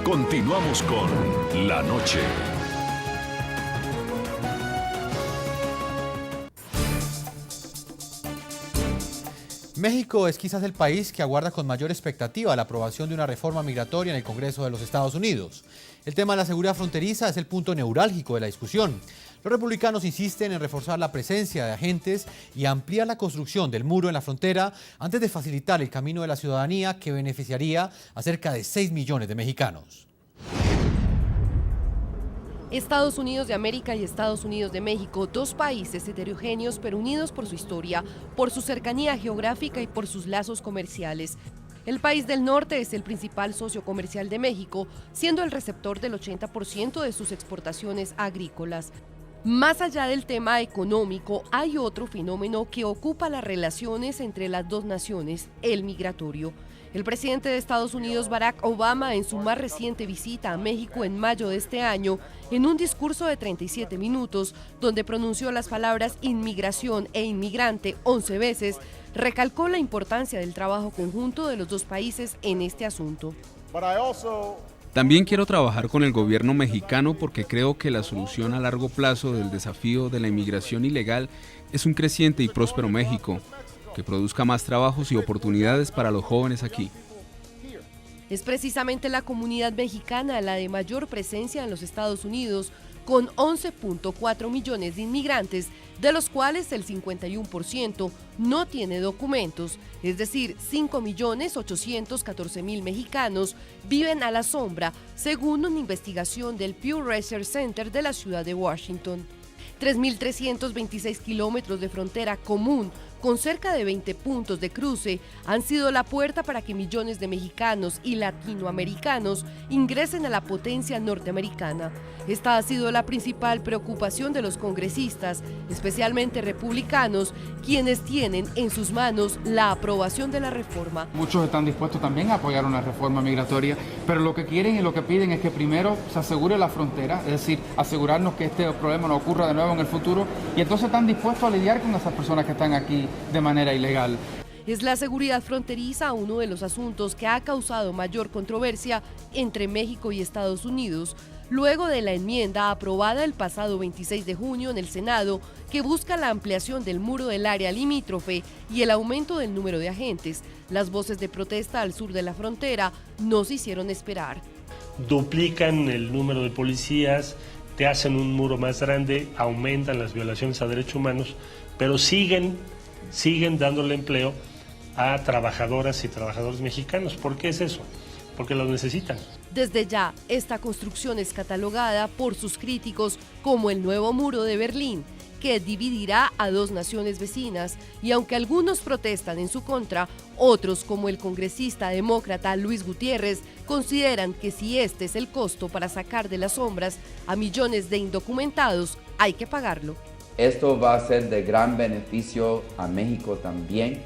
Continuamos con La Noche. México es quizás el país que aguarda con mayor expectativa la aprobación de una reforma migratoria en el Congreso de los Estados Unidos. El tema de la seguridad fronteriza es el punto neurálgico de la discusión. Los republicanos insisten en reforzar la presencia de agentes y ampliar la construcción del muro en la frontera antes de facilitar el camino de la ciudadanía que beneficiaría a cerca de 6 millones de mexicanos. Estados Unidos de América y Estados Unidos de México, dos países heterogéneos pero unidos por su historia, por su cercanía geográfica y por sus lazos comerciales. El país del norte es el principal socio comercial de México, siendo el receptor del 80% de sus exportaciones agrícolas. Más allá del tema económico, hay otro fenómeno que ocupa las relaciones entre las dos naciones, el migratorio. El presidente de Estados Unidos, Barack Obama, en su más reciente visita a México en mayo de este año, en un discurso de 37 minutos, donde pronunció las palabras inmigración e inmigrante 11 veces, recalcó la importancia del trabajo conjunto de los dos países en este asunto. También quiero trabajar con el gobierno mexicano porque creo que la solución a largo plazo del desafío de la inmigración ilegal es un creciente y próspero México, que produzca más trabajos y oportunidades para los jóvenes aquí. Es precisamente la comunidad mexicana la de mayor presencia en los Estados Unidos, con 11.4 millones de inmigrantes, de los cuales el 51% no tiene documentos, es decir, 5.814.000 mexicanos viven a la sombra, según una investigación del Pew Research Center de la ciudad de Washington. 3.326 kilómetros de frontera común, con cerca de 20 puntos de cruce, han sido la puerta para que millones de mexicanos y latinoamericanos ingresen a la potencia norteamericana. Esta ha sido la principal preocupación de los congresistas, especialmente republicanos, quienes tienen en sus manos la aprobación de la reforma. Muchos están dispuestos también a apoyar una reforma migratoria, pero lo que quieren y lo que piden es que primero se asegure la frontera, es decir, asegurarnos que este problema no ocurra de nuevo en el futuro, y entonces están dispuestos a lidiar con esas personas que están aquí de manera ilegal. Es la seguridad fronteriza uno de los asuntos que ha causado mayor controversia entre México y Estados Unidos, luego de la enmienda aprobada el pasado 26 de junio en el Senado, que busca la ampliación del muro del área limítrofe y el aumento del número de agentes. Las voces de protesta al sur de la frontera no se hicieron esperar. Duplican el número de policías, te hacen un muro más grande, aumentan las violaciones a derechos humanos, pero siguen dándole empleo a trabajadoras y trabajadores mexicanos. ¿Por qué es eso? Porque los necesitan. Desde ya, esta construcción es catalogada por sus críticos como el nuevo muro de Berlín, que dividirá a dos naciones vecinas, y aunque algunos protestan en su contra, otros, como el congresista demócrata Luis Gutiérrez, consideran que si este es el costo para sacar de las sombras a millones de indocumentados, hay que pagarlo. Esto va a ser de gran beneficio a México también,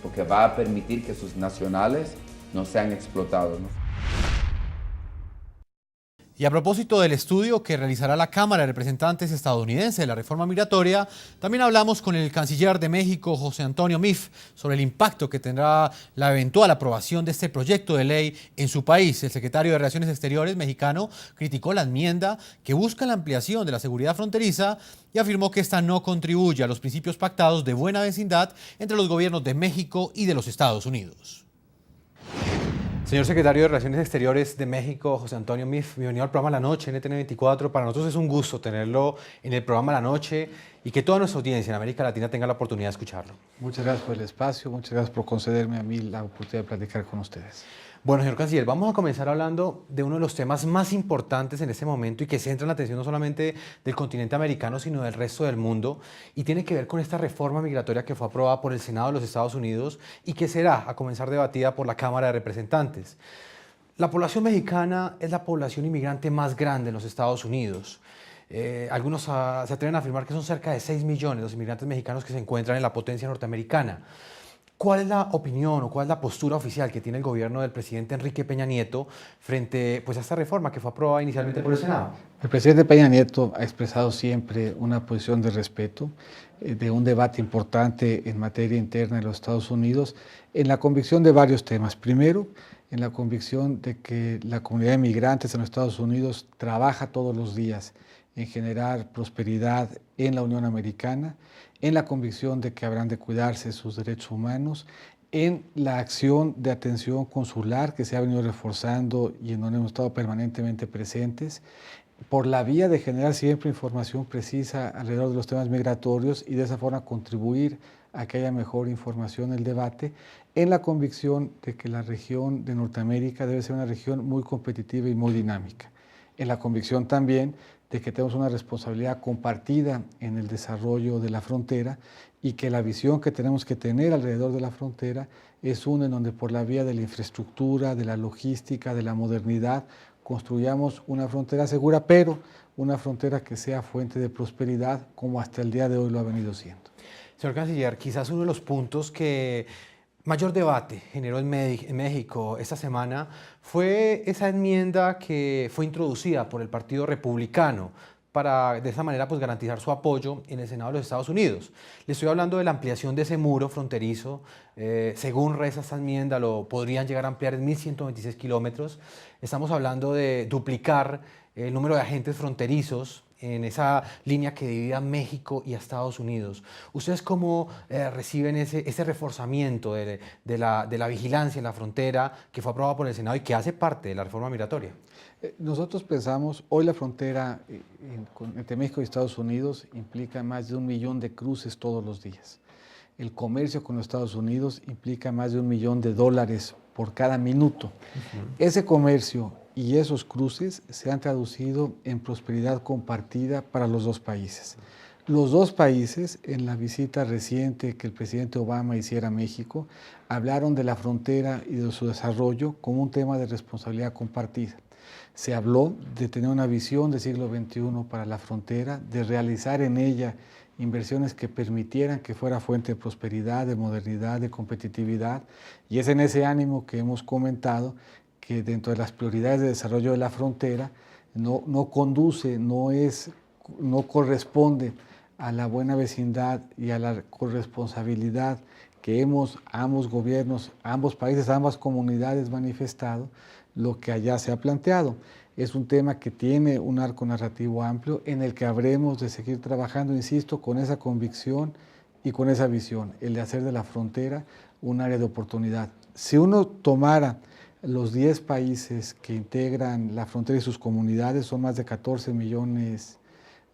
porque va a permitir que sus nacionales no sean explotados, ¿no? Y a propósito del estudio que realizará la Cámara de Representantes estadounidense de la reforma migratoria, también hablamos con el canciller de México, José Antonio Meade, sobre el impacto que tendrá la eventual aprobación de este proyecto de ley en su país. El secretario de Relaciones Exteriores mexicano criticó la enmienda que busca la ampliación de la seguridad fronteriza y afirmó que esta no contribuye a los principios pactados de buena vecindad entre los gobiernos de México y de los Estados Unidos. Señor secretario de Relaciones Exteriores de México, José Antonio Meade, bienvenido al programa La Noche, NTN24. Para nosotros es un gusto tenerlo en el programa La Noche y que toda nuestra audiencia en América Latina tenga la oportunidad de escucharlo. Muchas gracias por el espacio, muchas gracias por concederme a mí la oportunidad de platicar con ustedes. Bueno, señor canciller, vamos a comenzar hablando de uno de los temas más importantes en este momento y que centra la atención no solamente del continente americano, sino del resto del mundo, y tiene que ver con esta reforma migratoria que fue aprobada por el Senado de los Estados Unidos y que será a comenzar debatida por la Cámara de Representantes. La población mexicana es la población inmigrante más grande en los Estados Unidos. Algunos se atreven a afirmar que son cerca de 6 millones los inmigrantes mexicanos que se encuentran en la potencia norteamericana. ¿Cuál es la opinión o cuál es la postura oficial que tiene el gobierno del presidente Enrique Peña Nieto frente a esta reforma que fue aprobada inicialmente por el Senado? El presidente Peña Nieto ha expresado siempre una posición de respeto, de un debate importante en materia interna de los Estados Unidos, en la convicción de varios temas. Primero, en la convicción de que la comunidad de migrantes en los Estados Unidos trabaja todos los días en generar prosperidad en la Unión Americana, en la convicción de que habrán de cuidarse sus derechos humanos, en la acción de atención consular que se ha venido reforzando y en donde hemos estado permanentemente presentes, por la vía de generar siempre información precisa alrededor de los temas migratorios y de esa forma contribuir a que haya mejor información en el debate, en la convicción de que la región de Norteamérica debe ser una región muy competitiva y muy dinámica, en la convicción también de que tenemos una responsabilidad compartida en el desarrollo de la frontera y que la visión que tenemos que tener alrededor de la frontera es una en donde por la vía de la infraestructura, de la logística, de la modernidad, construyamos una frontera segura, pero una frontera que sea fuente de prosperidad como hasta el día de hoy lo ha venido siendo. Señor Canciller, quizás uno de los puntos que mayor debate generó en México esta semana fue esa enmienda que fue introducida por el Partido Republicano para de esa manera pues garantizar su apoyo en el Senado de los Estados Unidos. Le estoy hablando de la ampliación de ese muro fronterizo. Según reza esta enmienda, lo podrían llegar a ampliar en 1.126 kilómetros. Estamos hablando de duplicar el número de agentes fronterizos en esa línea que divide a México y a Estados Unidos. ¿Ustedes cómo reciben ese reforzamiento de la vigilancia en la frontera que fue aprobado por el Senado y que hace parte de la reforma migratoria? Nosotros pensamos, hoy la frontera entre México y Estados Unidos implica más de 1 millón de cruces todos los días. El comercio con los Estados Unidos implica más de $1 millón por cada minuto. Ese comercio y esos cruces se han traducido en prosperidad compartida para los dos países. Los dos países, en la visita reciente que el presidente Obama hiciera a México, hablaron de la frontera y de su desarrollo como un tema de responsabilidad compartida. Se habló de tener una visión del siglo XXI para la frontera, de realizar en ella inversiones que permitieran que fuera fuente de prosperidad, de modernidad, de competitividad, y es en ese ánimo que hemos comentado que dentro de las prioridades de desarrollo de la frontera no corresponde a la buena vecindad y a la corresponsabilidad que ambos gobiernos, ambos países, ambas comunidades manifestado, lo que allá se ha planteado. Es un tema que tiene un arco narrativo amplio en el que habremos de seguir trabajando, insisto, con esa convicción y con esa visión, el de hacer de la frontera un área de oportunidad. Si uno tomara los 10 países que integran la frontera y sus comunidades, son más de 14 millones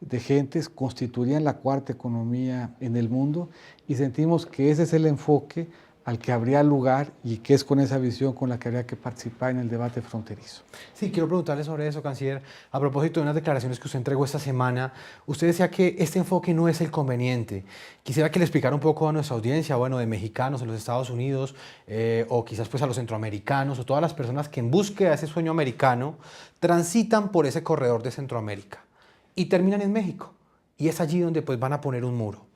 de gentes, constituirían la cuarta economía en el mundo y sentimos que ese es el enfoque al que habría lugar y que es con esa visión con la que habría que participar en el debate fronterizo. Sí, quiero preguntarle sobre eso, canciller. A propósito de unas declaraciones que usted entregó esta semana, usted decía que este enfoque no es el conveniente. Quisiera que le explicara un poco a nuestra audiencia, bueno, de mexicanos en los Estados Unidos, o quizás pues a los centroamericanos, o todas las personas que en búsqueda de ese sueño americano transitan por ese corredor de Centroamérica y terminan en México. Y es allí donde pues van a poner un muro.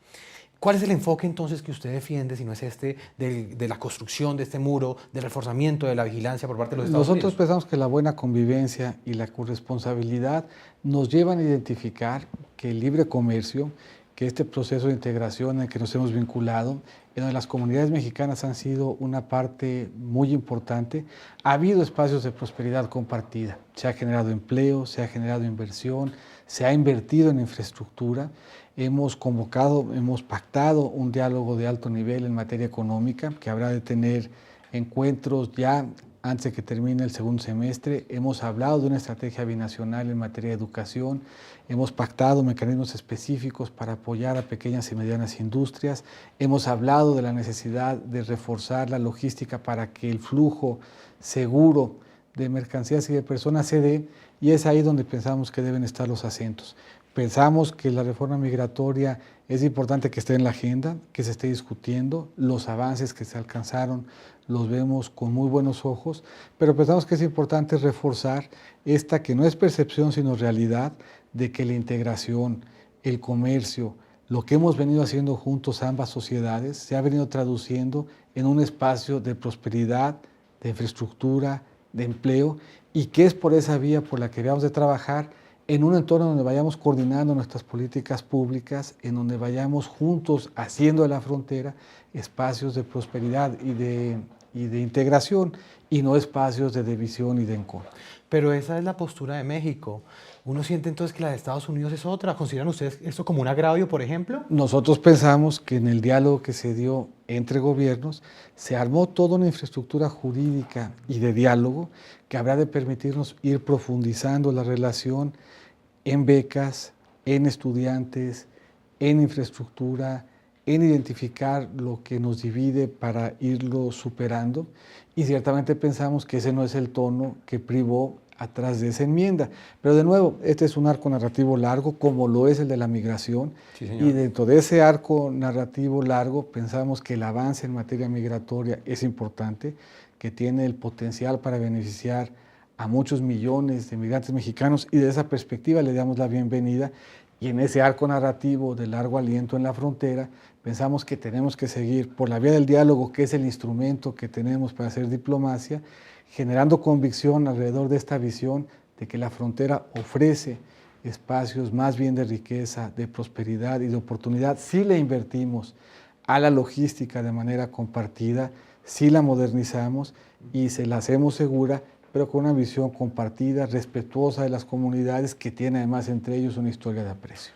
¿Cuál es el enfoque entonces que usted defiende, si no es este, de la construcción de este muro, del reforzamiento de la vigilancia por parte de los Estados Unidos? Nosotros pensamos que la buena convivencia y la corresponsabilidad nos llevan a identificar que el libre comercio, que este proceso de integración en el que nos hemos vinculado, en donde las comunidades mexicanas han sido una parte muy importante, ha habido espacios de prosperidad compartida. Se ha generado empleo, se ha generado inversión, se ha invertido en infraestructura. Hemos pactado un diálogo de alto nivel en materia económica que habrá de tener encuentros ya antes de que termine el segundo semestre. Hemos hablado de una estrategia binacional en materia de educación. Hemos pactado mecanismos específicos para apoyar a pequeñas y medianas industrias. Hemos hablado de la necesidad de reforzar la logística para que el flujo seguro de mercancías y de personas se dé, y es ahí donde pensamos que deben estar los acentos. Pensamos que la reforma migratoria es importante que esté en la agenda, que se esté discutiendo. Los avances que se alcanzaron los vemos con muy buenos ojos, pero pensamos que es importante reforzar esta que no es percepción sino realidad de que la integración, el comercio, lo que hemos venido haciendo juntos ambas sociedades se ha venido traduciendo en un espacio de prosperidad, de infraestructura, de empleo, y que es por esa vía por la que debemos de trabajar en un entorno donde vayamos coordinando nuestras políticas públicas, en donde vayamos juntos haciendo de la frontera espacios de prosperidad y y de integración, y no espacios de división y de encono. Pero esa es la postura de México. ¿Uno siente entonces que la de Estados Unidos es otra? ¿Consideran ustedes esto como un agravio, por ejemplo? Nosotros pensamos que en el diálogo que se dio entre gobiernos se armó toda una infraestructura jurídica y de diálogo que habrá de permitirnos ir profundizando la relación en becas, en estudiantes, en infraestructura, en identificar lo que nos divide para irlo superando, y ciertamente pensamos que ese no es el tono que privó atrás de esa enmienda. Pero de nuevo, este es un arco narrativo largo, como lo es el de la migración, y dentro de ese arco narrativo largo pensamos que el avance en materia migratoria es importante, que tiene el potencial para beneficiar a muchos millones de migrantes mexicanos, y de esa perspectiva le damos la bienvenida. Y en ese arco narrativo de largo aliento en la frontera, pensamos que tenemos que seguir por la vía del diálogo, que es el instrumento que tenemos para hacer diplomacia, generando convicción alrededor de esta visión de que la frontera ofrece espacios más bien de riqueza, de prosperidad y de oportunidad si le invertimos a la logística de manera compartida, si la modernizamos y se la hacemos segura, pero con una visión compartida, respetuosa de las comunidades, que tiene además entre ellos una historia de aprecio.